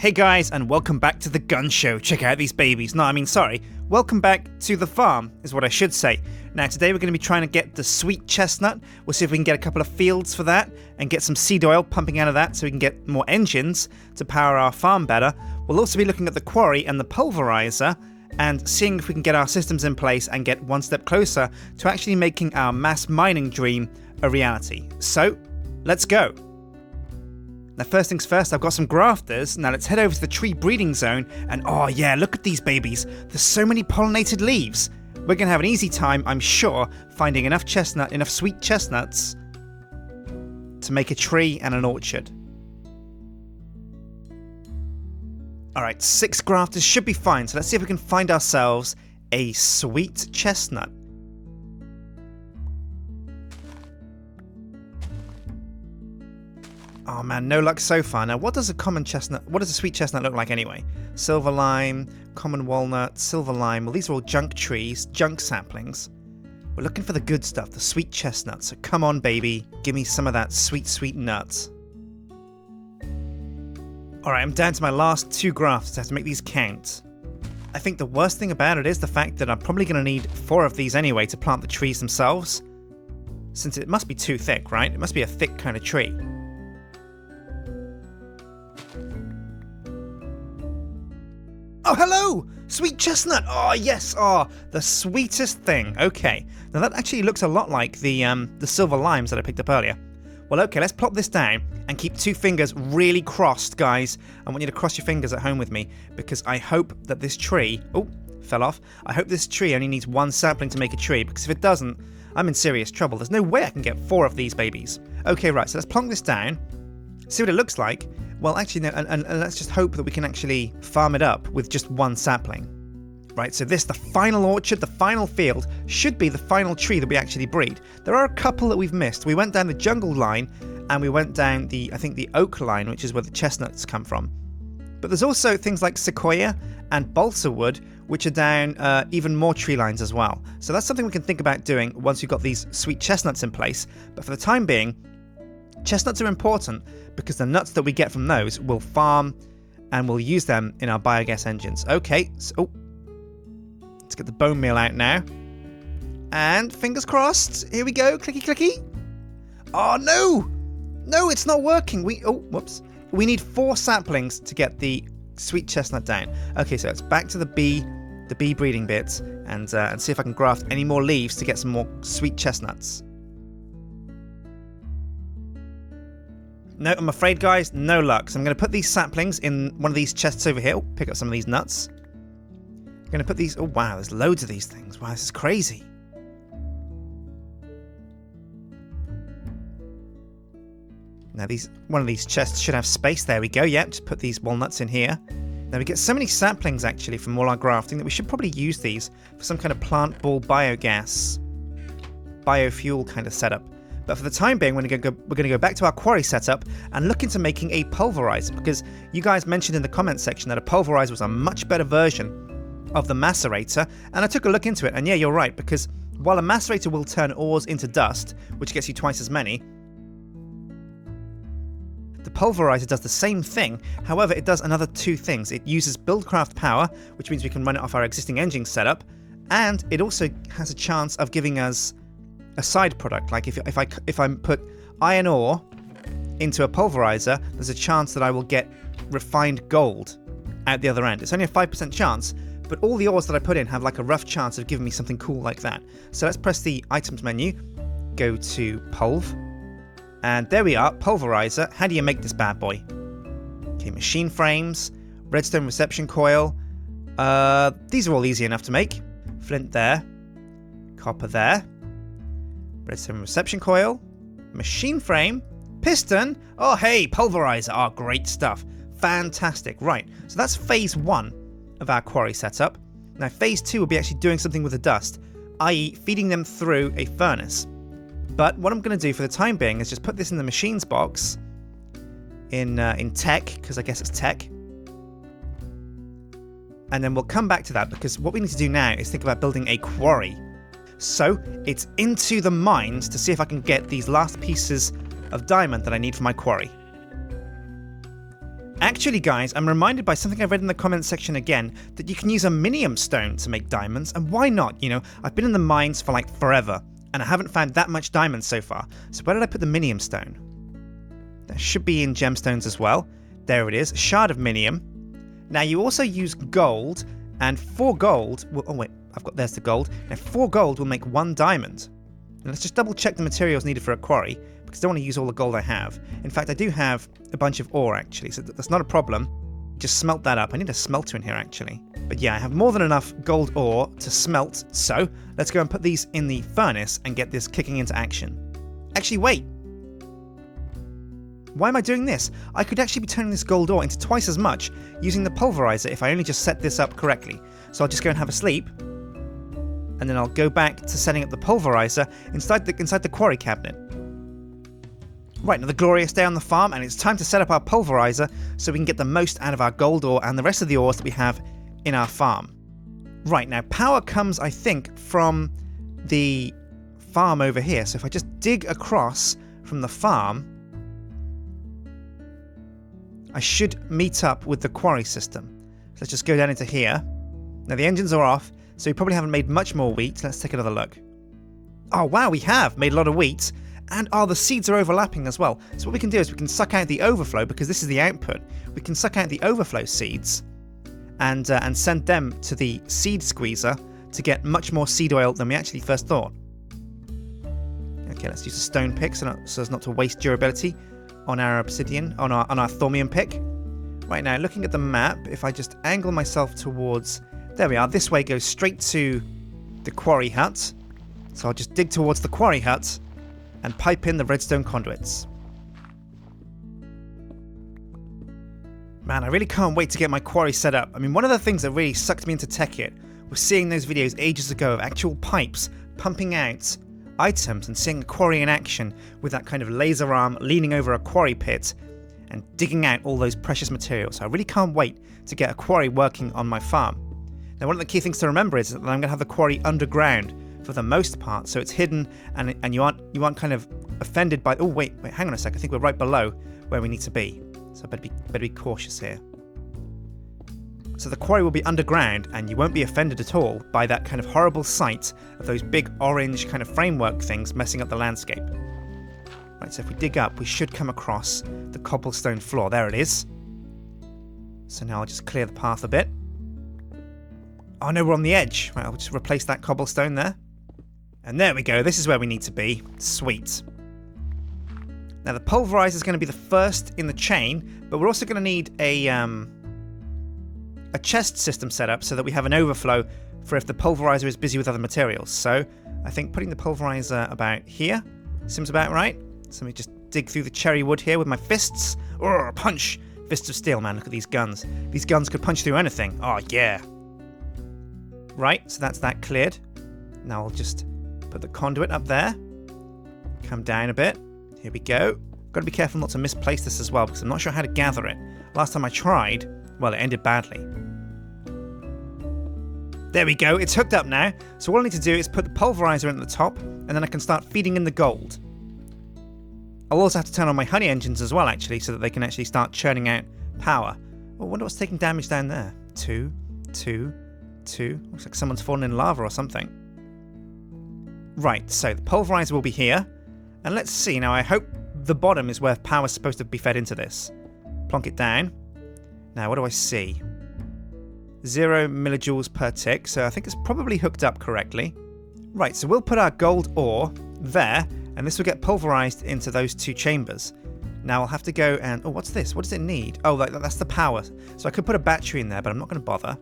Hey guys, and welcome back to the gun show. Check out these babies. Sorry. Welcome back to the farm, is what I should say. Now, today we're going to be trying to get the sweet chestnut. We'll see if we can get a couple of fields for that and get some seed oil pumping out of that so we can get more engines to power our farm better. We'll also be looking at the quarry and the pulverizer and seeing if we can get our systems in place and get one step closer to actually making our mass mining dream a reality. So, let's go. Now, first things first, I've got some grafters. Now let's head over to the tree breeding zone and oh yeah, look at these babies. There's so many pollinated leaves. We're going to have an easy time, I'm sure, finding enough sweet chestnuts to make a tree and an orchard. Alright, 6 grafters should be fine, so let's see if we can find ourselves a sweet chestnut. Oh man, no luck so far. Now, what does a sweet chestnut look like anyway? Silver lime, common walnut, silver lime. Well, these are all junk trees, junk saplings. We're looking for the good stuff, the sweet chestnut. So come on, baby. Give me some of that sweet, sweet nuts. Alright, I'm down to my last 2 grafts. I have to make these count. I think the worst thing about it is the fact that I'm probably going to need 4 of these anyway to plant the trees themselves. Since it must be too thick, right? It must be a thick kind of tree. Oh, hello! Sweet chestnut! Oh, yes! Oh, the sweetest thing. Okay. Now, that actually looks a lot like the silver limes that I picked up earlier. Well, okay, let's plop this down and keep 2 fingers really crossed, guys. I want you to cross your fingers at home with me because I hope that this tree... Oh, fell off. I hope this tree only needs 1 sapling to make a tree because if it doesn't, I'm in serious trouble. There's no way I can get 4 of these babies. Okay, right, so let's plonk this down. See what it looks like. Well, actually, no, and let's just hope that we can actually farm it up with just 1 sapling. Right, so the final orchard, the final field, should be the final tree that we actually breed. There are a couple that we've missed. We went down the jungle line, and we went down the oak line, which is where the chestnuts come from. But there's also things like sequoia and balsa wood, which are down even more tree lines as well. So that's something we can think about doing once we've got these sweet chestnuts in place. But for the time being, chestnuts are important because the nuts that we get from those will farm and we'll use them in our biogas engines. Okay, so let's get the bone meal out now. And fingers crossed. Here we go. Clicky, clicky. Oh, no. No, it's not working. Whoops. We need 4 saplings to get the sweet chestnut down. Okay, so it's back to the bee breeding bits and see if I can graft any more leaves to get some more sweet chestnuts. No, I'm afraid, guys, no luck. So I'm going to put these saplings in one of these chests over here. Oh, pick up some of these nuts. I'm going to put these... Oh, wow, there's loads of these things. Wow, this is crazy. Now, one of these chests should have space. There we go. Yep, just put these walnuts in here. Now, we get so many saplings, actually, from all our grafting that we should probably use these for some kind of plant ball biogas, biofuel kind of setup. But for the time being, we're going to go back to our quarry setup and look into making a pulverizer because you guys mentioned in the comment section that a pulverizer was a much better version of the macerator, and I took a look into it, and yeah, you're right, because while a macerator will turn ores into dust, which gets you twice as many, the pulverizer does the same thing. However, it does another 2 things. It uses buildcraft power, which means we can run it off our existing engine setup, and it also has a chance of giving us a side product. Like if I put iron ore into a pulverizer, there's a chance that I will get refined gold out the other end. It's only a 5% chance, but all the ores that I put in have like a rough chance of giving me something cool like that. So let's press the items menu, go to pulv, and there we are, pulverizer. How do you make this bad boy? Okay, machine frames, redstone reception coil. These are all easy enough to make. Flint there, copper there. Redstone reception coil, machine frame, piston. Oh, hey, pulverizer. Oh, great stuff. Fantastic. Right, so that's phase 1 of our quarry setup. Now, phase 2 will be actually doing something with the dust, i.e. feeding them through a furnace. But what I'm going to do for the time being is just put this in the machines box in tech, because I guess it's tech. And then we'll come back to that because what we need to do now is think about building a quarry. So, it's into the mines to see if I can get these last pieces of diamond that I need for my quarry. Actually, guys, I'm reminded by something I read in the comments section again that you can use a minium stone to make diamonds, and why not? You know, I've been in the mines for like forever, and I haven't found that much diamonds so far. So where did I put the minium stone? That should be in gemstones as well. There it is, a shard of minium. Now you also use gold, and 4 gold will, oh wait, there's the gold. Now 4 gold will make 1 diamond. Now let's just double check the materials needed for a quarry, because I don't want to use all the gold I have. In fact, I do have a bunch of ore actually, so that's not a problem. Just smelt that up. I need a smelter in here actually. But yeah, I have more than enough gold ore to smelt, so let's go and put these in the furnace and get this kicking into action. Actually, wait! Why am I doing this? I could actually be turning this gold ore into twice as much using the pulverizer if I only just set this up correctly. So I'll just go and have a sleep, and then I'll go back to setting up the pulverizer inside the quarry cabinet. Right, now the glorious day on the farm, and it's time to set up our pulverizer so we can get the most out of our gold ore and the rest of the ores that we have in our farm. Right, now power comes, I think, from the farm over here. So if I just dig across from the farm, I should meet up with the quarry system. So let's just go down into here. Now the engines are off, so we probably haven't made much more wheat. Let's take another look. Oh wow, we have made a lot of wheat. And the seeds are overlapping as well. So what we can do is we can suck out the overflow, because this is the output. We can suck out the overflow seeds and send them to the seed squeezer to get much more seed oil than we actually first thought. Okay, let's use a stone pick so as not to waste durability on our obsidian, on our thaumium pick. Right now, looking at the map, if I just angle myself towards, there we are, this way goes straight to the quarry hut. So I'll just dig towards the quarry hut and pipe in the redstone conduits. Man, I really can't wait to get my quarry set up. I mean, one of the things that really sucked me into TechIt was seeing those videos ages ago of actual pipes pumping out items and seeing a quarry in action with that kind of laser arm leaning over a quarry pit and digging out all those precious materials. So I really can't wait to get a quarry working on my farm. Now, one of the key things to remember is that I'm going to have the quarry underground for the most part, so it's hidden and you aren't kind of offended by. Oh wait, hang on a sec. I think we're right below where we need to be, so I better be cautious here. So the quarry will be underground, and you won't be offended at all by that kind of horrible sight of those big orange kind of framework things messing up the landscape. Right, so if we dig up, we should come across the cobblestone floor. There it is. So now I'll just clear the path a bit. Oh no, we're on the edge. Right, I'll just replace that cobblestone there. And there we go, this is where we need to be. Sweet. Now the pulverizer is going to be the first in the chain, but we're also going to need a chest system set up so that we have an overflow for if the pulverizer is busy with other materials. So I think putting the pulverizer about here seems about right. So let me just dig through the cherry wood here with my fists. Oh, punch! Fists of steel, man, look at these guns. These guns could punch through anything. Oh yeah. Right, so that's that cleared. Now I'll just put the conduit up there. Come down a bit. Here we go. Got to be careful not to misplace this as well, because I'm not sure how to gather it. Last time I tried, well, it ended badly. There we go, it's hooked up now. So all I need to do is put the pulverizer in at the top, and then I can start feeding in the gold. I'll also have to turn on my honey engines as well, actually, so that they can actually start churning out power. Oh, I wonder what's taking damage down there. 2, 2, 2. Looks like someone's fallen in lava or something. Right, so the pulverizer will be here. And let's see, now I hope the bottom is where power's supposed to be fed into this. Plonk it down. Now, what do I see? 0 millijoules per tick, so I think it's probably hooked up correctly. Right, so we'll put our gold ore there, and this will get pulverized into those 2 chambers. Now I'll have to go and... Oh, what's this? What does it need? Oh, that's the power. So I could put a battery in there, but I'm not going to bother.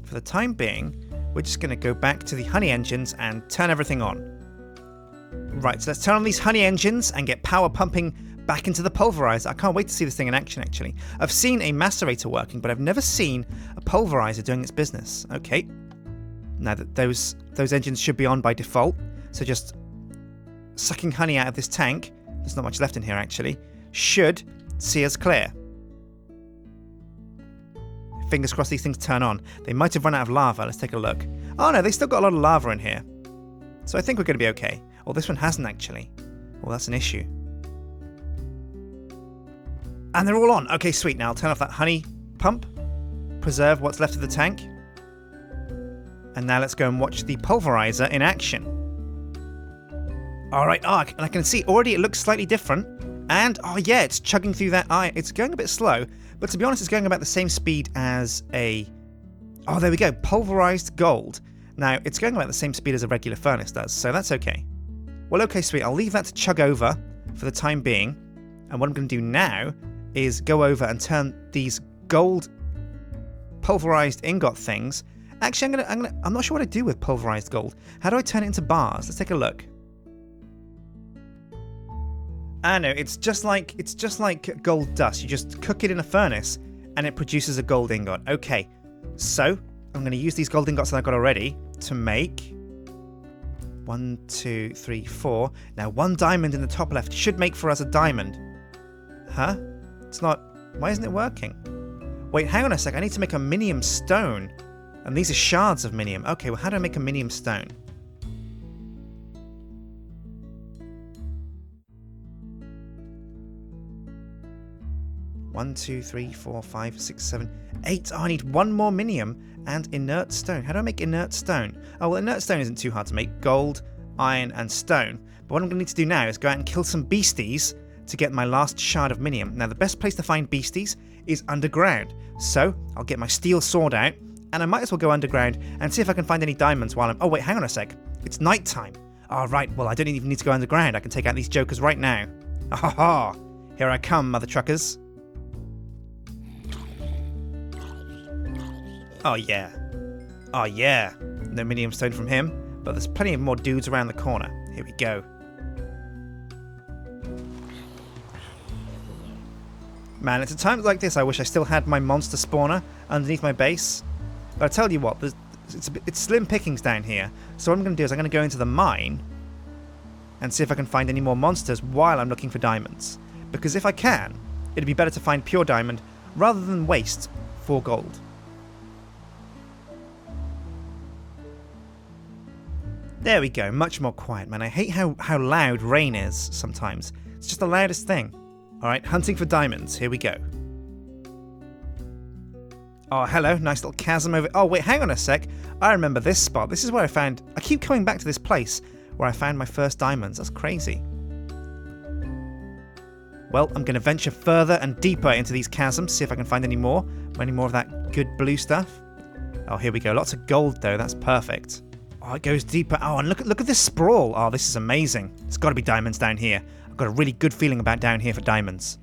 For the time being, we're just going to go back to the honey engines and turn everything on. Right, so let's turn on these honey engines and get power pumping back into the pulverizer. I can't wait to see this thing in action, actually. I've seen a macerator working, but I've never seen a pulverizer doing its business. Okay. Now that those engines should be on by default, so just sucking honey out of this tank, there's not much left in here, actually, should see us clear. Fingers crossed these things turn on. They might have run out of lava. Let's take a look. Oh no, they still got a lot of lava in here. So I think we're going to be okay. Oh, this one hasn't actually. Oh, that's an issue. And they're all on. Okay, sweet. Now I'll turn off that honey pump. Preserve what's left of the tank. And now let's go and watch the pulverizer in action. Alright, and I can see already it looks slightly different. And, oh yeah, it's chugging through that iron. It's going a bit slow, but to be honest, it's going about the same speed as a... Oh, there we go, pulverized gold. Now, it's going about the same speed as a regular furnace does, so that's okay. Well, okay, sweet. I'll leave that to chug over for the time being. And what I'm going to do now is go over and turn these gold pulverized ingot things. Actually, I'm not sure what I do with pulverized gold. How do I turn it into bars? Let's take a look. I know, it's just like gold dust. You just cook it in a furnace and it produces a gold ingot. Okay, so I'm going to use these gold ingots that I've got already to make 1, 2, 3, 4. Now, 1 diamond in the top left should make for us a diamond. Huh? It's not... Why isn't it working? Wait, hang on a sec. I need to make a minium stone. And these are shards of minium. Okay, well, how do I make a minium stone? One, 2, 3, 4, 5, 6, 7, 8. Oh, I need 1 more minium and inert stone. How do I make inert stone? Oh, well, inert stone isn't too hard to make. Gold, iron, and stone. But what I'm going to need to do now is go out and kill some beasties to get my last shard of minium. Now, the best place to find beasties is underground. So, I'll get my steel sword out, and I might as well go underground and see if I can find any diamonds while I'm... Oh, wait, hang on a sec. It's nighttime. Oh, right, well, I don't even need to go underground. I can take out these jokers right now. Ha ha! Here I come, mother truckers. Oh yeah. Oh yeah. No minium stone from him, but there's plenty of more dudes around the corner. Here we go. Man, it's at times like this I wish I still had my monster spawner underneath my base. But I tell you what, it's slim pickings down here. So what I'm going to do is I'm going to go into the mine and see if I can find any more monsters while I'm looking for diamonds. Because if I can, it'd be better to find pure diamond rather than waste 4 gold. There we go, much more quiet, man. I hate how loud rain is sometimes. It's just the loudest thing. Alright, hunting for diamonds. Here we go. Oh, hello. Nice little chasm over... Oh, wait, hang on a sec. I remember this spot. This is where I found... I keep coming back to this place where I found my first diamonds. That's crazy. Well, I'm going to venture further and deeper into these chasms, see if I can find any more of that good blue stuff. Oh, here we go. Lots of gold, though. That's perfect. Oh, it goes deeper. Oh, and look at this sprawl. Oh, this is amazing. There's got to be diamonds down here. I've got a really good feeling about down here for diamonds.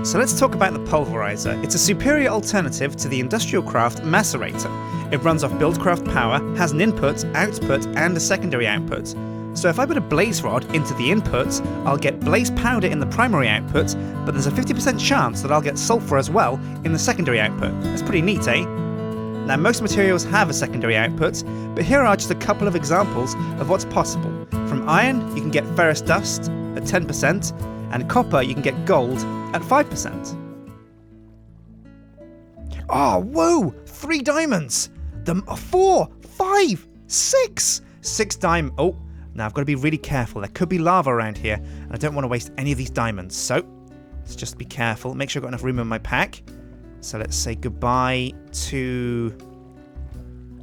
So let's talk about the pulverizer. It's a superior alternative to the industrial craft macerator. It runs off buildcraft power, has an input, output, and a secondary output. So if I put a blaze rod into the input, I'll get blaze powder in the primary output, but there's a 50% chance that I'll get sulfur as well in the secondary output. That's pretty neat, eh? Now, most materials have a secondary output, but here are just a couple of examples of what's possible. From iron, you can get ferrous dust at 10%, and copper, you can get gold at 5%. Oh, whoa! 3 diamonds! 4, 5, 6! 6 diamonds. Oh, now I've got to be really careful. There could be lava around here, and I don't want to waste any of these diamonds. So, let's just be careful. Make sure I've got enough room in my pack. So let's say goodbye to...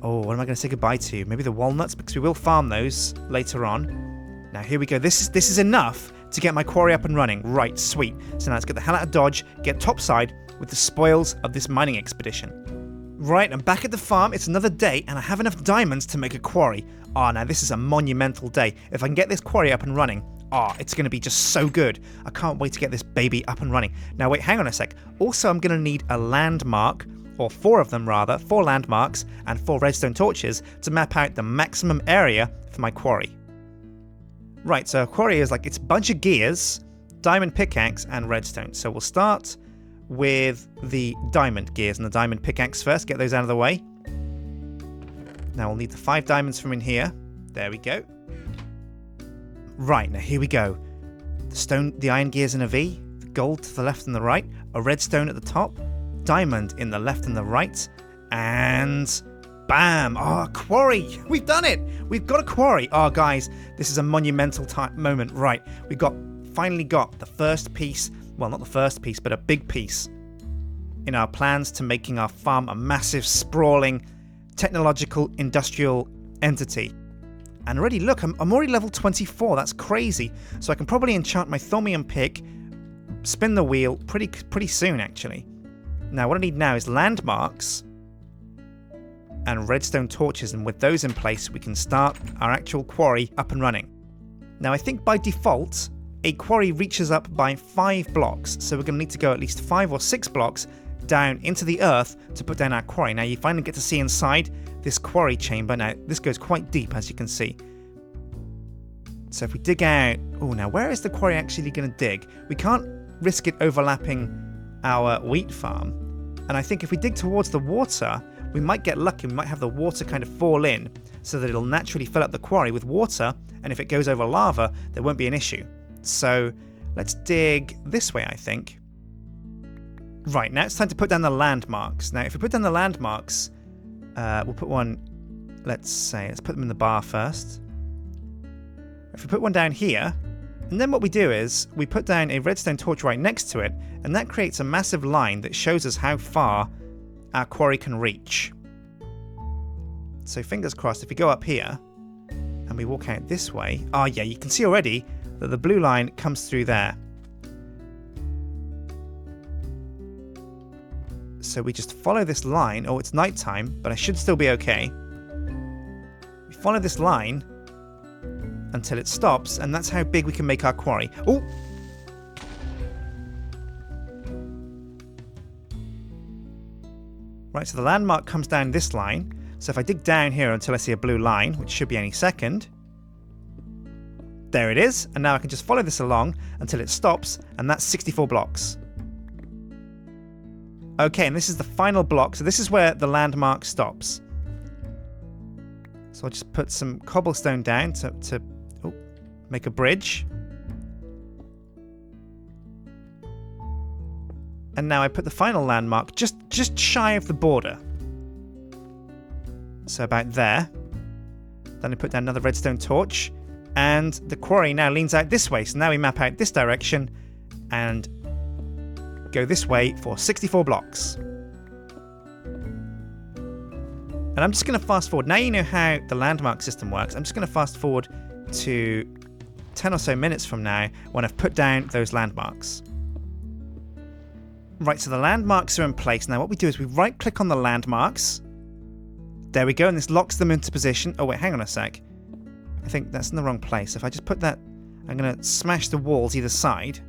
Oh, what am I going to say goodbye to? Maybe the walnuts, because we will farm those later on. Now, here we go. This is enough to get my quarry up and running. Right, sweet. So now let's get the hell out of Dodge, get topside with the spoils of this mining expedition. Right, I'm back at the farm. It's another day, and I have enough diamonds to make a quarry. Oh, now this is a monumental day. If I can get this quarry up and running, it's going to be just so good. I can't wait to get this baby up and running. Now, wait, hang on a sec. Also, I'm going to need a landmark, or 4 of them rather, 4 landmarks and 4 redstone torches to map out the maximum area for my quarry. Right, so a quarry is like, it's a bunch of gears, diamond pickaxe, and redstone. So we'll start with the diamond gears and the diamond pickaxe first. Get those out of the way. Now we'll need the 5 diamonds from in here. There we go. Right, now here we go. The iron gears in a V, the gold to the left and the right, a redstone at the top, diamond in the left and the right, and bam! Oh, quarry! We've done it! We've got a quarry! Oh, guys, this is a monumental moment. Right, we finally got the first piece well, not the first piece, but a big piece in our plans to making our farm a massive, sprawling, technological, industrial entity. And already, look, I'm already level 24. That's crazy. So I can probably enchant my Thaumium pick, spin the wheel pretty soon, actually. Now, what I need now is landmarks and redstone torches, and with those in place, we can start our actual quarry up and running. Now, I think by default, a quarry reaches up by 5 blocks, so we're going to need to go at least 5 or 6 blocks down into the earth to put down our quarry. Now, you finally get to see inside this quarry chamber. Now, this goes quite deep, as you can see. So if we dig out... Oh, now, where is the quarry actually going to dig? We can't risk it overlapping our wheat farm. And I think if we dig towards the water, we might get lucky. We might have the water kind of fall in so that it'll naturally fill up the quarry with water, and if it goes over lava, there won't be an issue. So let's dig this way, I think. Right, now it's time to put down the landmarks. Now, if we put down the landmarks, we'll put one, let's put them in the bar first. If we put one down here, and then what we do is we put down a redstone torch right next to it, and that creates a massive line that shows us how far our quarry can reach. So fingers crossed, if we go up here and we walk out this way, oh yeah, you can see already that the blue line comes through there. So we just follow this line. Oh, it's nighttime, but I should still be okay. We follow this line until it stops, and that's how big we can make our quarry. Oh! Right, so the landmark comes down this line. So if I dig down here until I see a blue line, which should be any second, there it is. And now I can just follow this along until it stops, and that's 64 blocks. Okay, and this is the final block. So this is where the landmark stops. So I'll just put some cobblestone down to make a bridge. And now I put the final landmark just shy of the border. So about there. Then I put down another redstone torch. And the quarry now leans out this way. So now we map out this direction and go this way for 64 blocks. And I'm just going to fast forward. Now you know how the landmark system works. I'm just going to fast forward to 10 or so minutes from now when I've put down those landmarks. Right, so the landmarks are in place. Now what we do is we right click on the landmarks. There we go, and this locks them into position. Oh wait, hang on a sec. I think that's in the wrong place. If I just put that, I'm going to smash the walls either side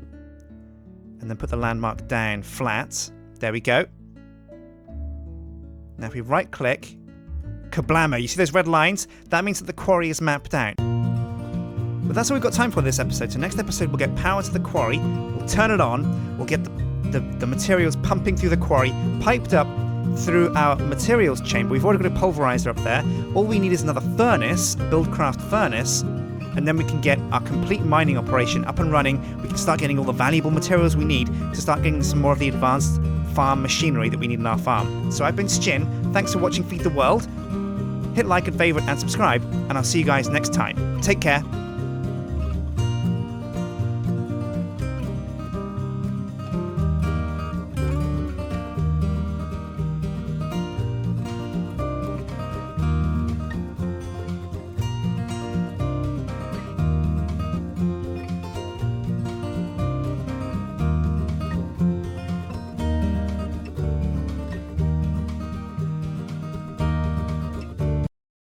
and then put the landmark down flat. There we go. Now if we right click, kablamo, you see those red lines? That means that the quarry is mapped out. But that's all we've got time for this episode. So next episode we'll get power to the quarry, we'll turn it on, we'll get the materials pumping through the quarry, piped up through our materials chamber. We've already got a pulverizer up there. All we need is another furnace, buildcraft furnace, and then we can get our complete mining operation up and running. We can start getting all the valuable materials we need to start getting some more of the advanced farm machinery that we need in our farm. So I've been Sjin. Thanks for watching Feed the World. Hit like and favorite and subscribe, and I'll see you guys next time. Take care.